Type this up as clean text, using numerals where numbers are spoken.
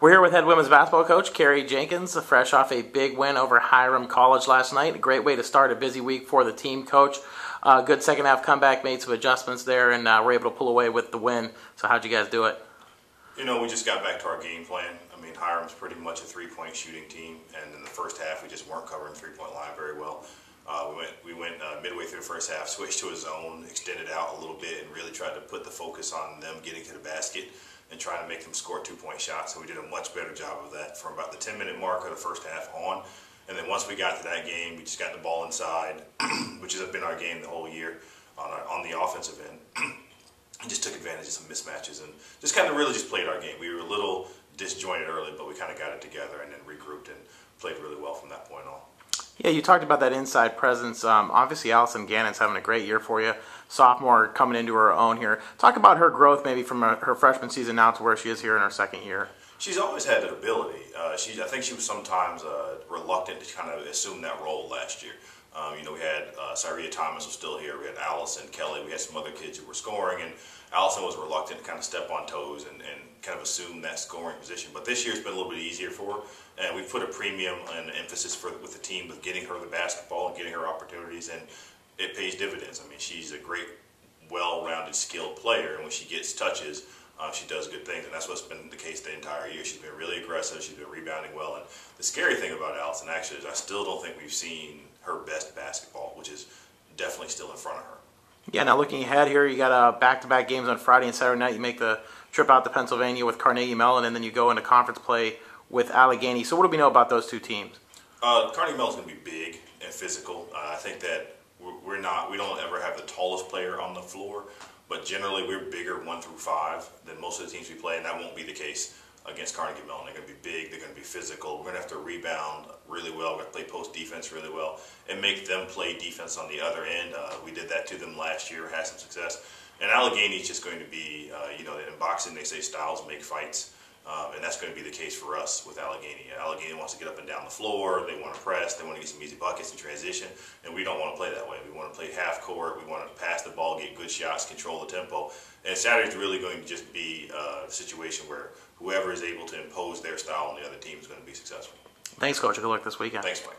We're here with head women's basketball coach Kerri Jenkins, fresh off a big win over Hiram College last night. A great way to start a busy week for the team, coach. Good second half comeback, made some adjustments there, and were able to pull away with the win. So how'd you guys do it? You know, we just got back to our game plan. I mean, Hiram's pretty much a three-point shooting team, and in the first half we just weren't covering three-point line very well. We went midway through the first half, switched to a zone, extended out a little bit, and really tried to put the focus on them getting to the basket and trying to make them score two-point shots. So we did a much better job of that from about the 10-minute mark of the first half on. And then once we got to that game, we just got the ball inside, which has been our game the whole year on the offensive end. And just took advantage of some mismatches and just kind of really just played our game. We were a little disjointed early, but we kind of got it together and then regrouped and played really well from that point on. Yeah, you talked about that inside presence. Obviously, Allison Gannon's having a great year for you. Sophomore coming into her own here. Talk about her growth maybe from her freshman season now to where she is here in her second year. She's always had that ability. I think she was sometimes reluctant to kind of assume that role last year. We had Syria Thomas was still here. We had Allison, Kelly. We had some other kids who were scoring, and Allison was reluctant to kind of step on toes and kind of assume that scoring position. But this year it's been a little bit easier for her, and we've put a premium and emphasis with the team with getting her the basketball and getting her opportunities, and it pays dividends. I mean, she's a great, well-rounded, skilled player, and when she gets touches, she does good things, and that's what's been the case the entire year. She's been really aggressive. She's been rebounding well, and the scary thing about Allison actually is I still don't think we've seen her best basketball, which is definitely still in front of her. Yeah, now looking ahead here, you got back-to-back games on Friday and Saturday night. You make the trip out to Pennsylvania with Carnegie Mellon, and then you go into conference play with Allegheny. So what do we know about those two teams? Carnegie Mellon's going to be big and physical. I think that we don't ever have the tallest player on the floor, but generally we're bigger 1 through 5 than most of the teams we play, and that won't be the case against Carnegie Mellon. They're going to be big, they're going to be physical. We're going to have to rebound really well, we're going to play post defense really well, and make them play defense on the other end. We did that to them last year, had some success. And Allegheny is just going to be, in boxing they say styles make fights, and that's going to be the case for us with Allegheny. Allegheny wants to get up and down the floor, they want to press, they want to get some easy buckets in transition, and we don't want to play that way. We want to play half court, we want to pass the ball, get good shots, control the tempo. And Saturday's really going to just be a situation where whoever is able to impose their style on the other team is going to be successful. Thanks, Coach. Good luck this weekend. Thanks, Mike.